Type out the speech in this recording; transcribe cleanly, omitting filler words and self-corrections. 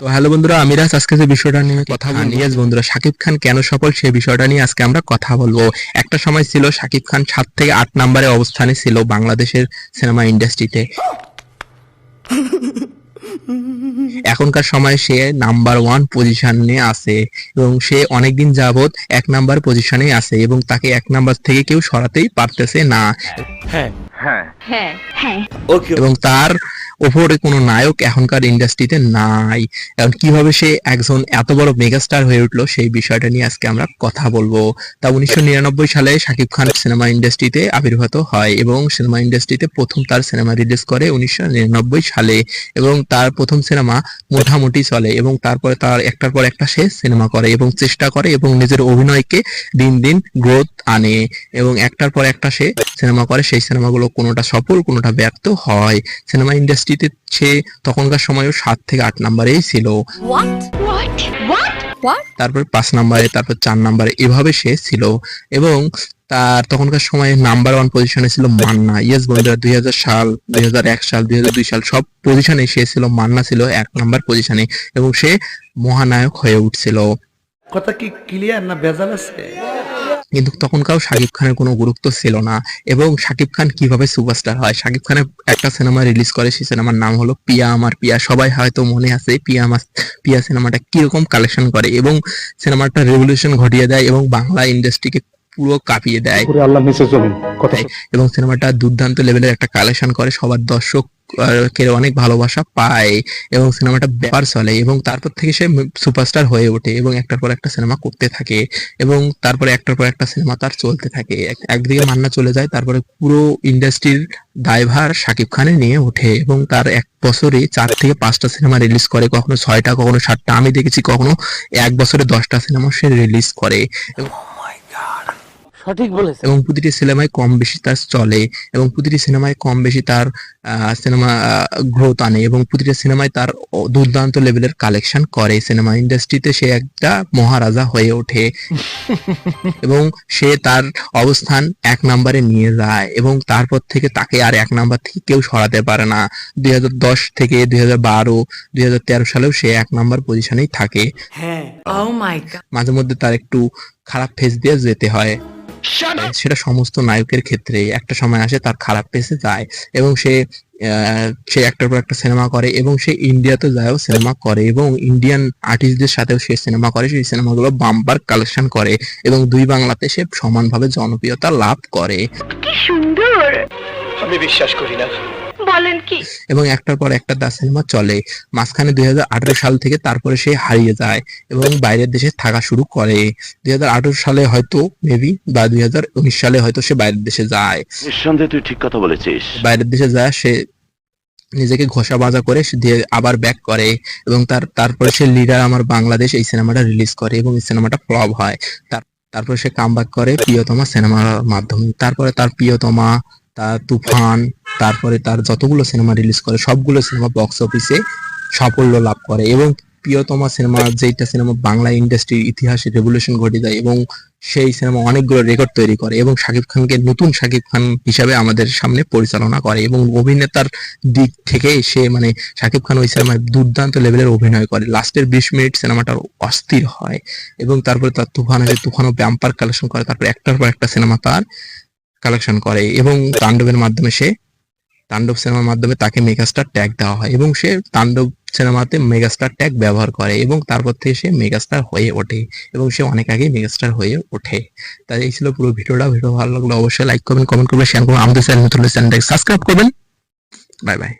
তো হ্যালো বন্ধুরা, আমি রাজ আজকে যে বিষয়টা নিয়ে কথা বলবো, ইয়েস বন্ধুরা, শাকিব খান কেন সফল সেই বিষয়টা নিয়ে আজকে আমরা কথা বলবো। একটা সময় ছিল শাকিব খান 7 থেকে 8 নম্বরে অবস্থানে ছিল বাংলাদেশের সিনেমা ইন্ডাস্ট্রিতে। এখনকার সময় সে নাম্বার 1 পজিশনে আছে এবং সে অনেকদিন যাবত 1 নাম্বার পজিশনে আছে এবং তাকে 1 নাম্বার থেকে কেউ সরাতেই পারতেছে না। হ্যাঁ হ্যাঁ হ্যাঁ হ্যাঁ ওকে এবং তার ওপরে কোনো নায়ক এখনকার ইন্ডাস্ট্রিতে নাই। এখন কিভাবে সে একজন এত বড় মেগাস্টার হয়ে উঠলো সেই বিষয়টা নিয়ে আজকে আমরা কথা বলবো। তা 1999 সালে শাকিব খান সিনেমা ইন্ডাস্ট্রিতে আবির্ভূত হয় এবং সিনেমা ইন্ডাস্ট্রিতে প্রথম তার সিনেমা রিলিজ করে 1999 সালে এবং তার প্রথম সিনেমা মোটামুটি চলে এবং তারপরে তার একটার পর একটা সে সিনেমা করে এবং চেষ্টা করে এবং নিজের অভিনয়কে দিন দিন গ্রোথ আনে এবং একটার পর একটা সে সিনেমা করে। সেই সিনেমাগুলো কোনোটা সফল কোনোটা ব্যর্থ হয়। সিনেমা ইন্ডাস্ট্রিতে সে তখনকার সময়ও 7 থেকে 8 নম্বরেই ছিল। তারপর 5 নম্বরে, তারপর 4 নম্বরে, এভাবে সে ছিল এবং তার তখনকার সময়ে নাম্বার 1 পজিশনে ছিল মান্না। ইয়েস বন্ধুরা, 2000 সাল, 2001 সাল, 2002 সাল সব পজিশনে সে ছিল। মান্না ছিল 1 নাম্বার পজিশনে এবং সে মহানায়ক হয়ে উঠছিল। কথা কি ক্লিয়ার না ভেজাল আছে? কিন্তু তখনকার শাকিব খানের কোনো গুরুত্ব ছিল না। এবং শাকিব খান কিভাবে সুপারস্টার হয়, শাকিব খানের একটা সিনেমা রিলিজ করে, সেই সিনেমার নাম হলো পিয়া আমার পিয়া। সবাই হয়তো মনে আছে পিয়া আমার পিয়া সিনেমাটা কিরকম কালেকশন করে এবং সিনেমাটা রেভলিউশন ঘটিয়ে দেয় এবং বাংলা ইন্ডাস্ট্রিকে পুরো কাঁপিয়ে দেয় এবং সিনেমাটা দুর্দান্ত লেভেলের একটা কালেকশন করে, সবার দর্শক কে অনেক ভালোবাসা পায় এবং সিনেমাটা ব্যাপার চলে এবং তারপর থেকে সে সুপারস্টার হয়ে ওঠে এবং একটার পর একটা সিনেমা করতে থাকে এবং তারপরে একটার পর একটা সিনেমা তার চলতে থাকে। একদিকে মান্না চলে যায়, তারপরে পুরো ইন্ডাস্ট্রির দায়ভার শাকিব খানে নিয়ে ওঠে এবং তার 1 বছরে 4 থেকে 5টা সিনেমা রিলিজ করে, কখনো 6টা, কখনো 7টা। আমি দেখেছি কখনো 1 বছরে 10টা সিনেমা সে রিলিজ করে সঠিক বলেছে। এবং প্রতিটি সিনেমায় কম বেশি তার চলে এবং প্রতিটি সিনেমায় কম বেশি তার সিনেমা গ্রোথ আনে এবং প্রতিটা সিনেমায় তার দুর্দান্ত লেভেলের কালেকশন করে। সিনেমা ইন্ডাস্ট্রিতে সে একটা মহারাজা হয়ে ওঠে এবং সে তার অবস্থান 1 নম্বরে নিয়ে যায় এবং তারপর থেকে তাকে আর 1 নাম্বার থেকে কেউ সরাতে পারে না। 2010 থেকে 2012, 2013 সালেও সে 1 নাম্বার পজিশনেই থাকে। হ্যাঁ মাঝে মধ্যে তার একটু খারাপ ফেজ দিয়ে যেতে হয়, সেটা সমস্ত নায়কের ক্ষেত্রে একটা সময় আসে তার খারাপ পেসে যায় এবং সে একটার পর একটা সিনেমা করে এবং সে ইন্ডিয়াতে যায়ও সিনেমা করে এবং ইন্ডিয়ান আর্টিস্টদের সাথেও সে সিনেমা করে। সেই সিনেমাগুলো বাম্পার কালেকশন করে এবং দুই বাংলাতে সে সমানভাবে জনপ্রিয়তা লাভ করে। কি সুন্দর, আমি বিশ্বাস করি না। বলেন কি? এবং একটার পর একটা তার সিনেমা চলে। মাঝখানে 2018 সাল থেকে তারপরে সে হারিয়ে যায় এবং বাইরের দেশে থাকা শুরু করে। 2018 সালে হয়তো মেবি বা 2019 সালে হয়তো সে বাইরের দেশে যায়। নিঃসন্দেহে তুই ঠিক কথা বলেছিস। বাইরের দেশে যায়, সে নিজেকে ঘষা মাজা করে সে দিয়ে আবার ব্যাক করে এবং তারপরে সে লিডার আমার বাংলাদেশ এই সিনেমাটা রিলিজ করে এবং এই সিনেমাটা ফ্লপ হয়। তারপরে সে কামব্যাক করে প্রিয়তমা সিনেমার মাধ্যমে। তারপরে তার প্রিয়তমা, তার তুফান, তারপরে তার যতগুলো সিনেমা রিলিজ করে সবগুলো সিনেমা বক্স অফিসে সাফল্য লাভ করে এবং প্রিয়তমা সিনেমা, যেটা সিনেমা বাংলা ইন্ডাস্ট্রির ইতিহাসে রেভলিউশন ঘটে যায় এবং সেই সিনেমা অনেকগুলো রেকর্ড তৈরি করে এবং শাকিব খানকে নতুন শাকিব খান হিসাবে আমাদের সামনে পরিচালনা করে এবং অভিনেতার দিক থেকে সে মানে শাকিব খান ওই সিনেমায় দুর্দান্ত লেভেলের অভিনয় করে। লাস্টের 20 মিনিট সিনেমাটা অস্থির হয় এবং তারপরে তার তুফান আছে, তুফানও ব্যাম্পার কালেকশন করে, তারপর একটার পর একটা সিনেমা তার কালেকশন করে এবং তাণ্ডবের মাধ্যমে তাণ্ডব সিনেমার মাধ্যমে তাকে মেগাস্টার ট্যাগ দেওয়া হয় এবং সে তাণ্ডব সিনেমাতে মেগাস্টার ট্যাগ ব্যবহার করে এবং তারপর থেকে সে মেগাস্টার হয়ে ওঠে এবং সে অনেক আগে মেগাস্টার হয়ে ওঠে। তাই এই ছিল পুরো ভিডিওটা। ভিডিও ভালো লাগলে অবশ্যই লাইক করবেন, কমেন্ট করবেন, শেয়ার করবেন, আমাদের চ্যানেল নতুন হলে চ্যানেলটাকে সাবস্ক্রাইব করবেন। Bye bye.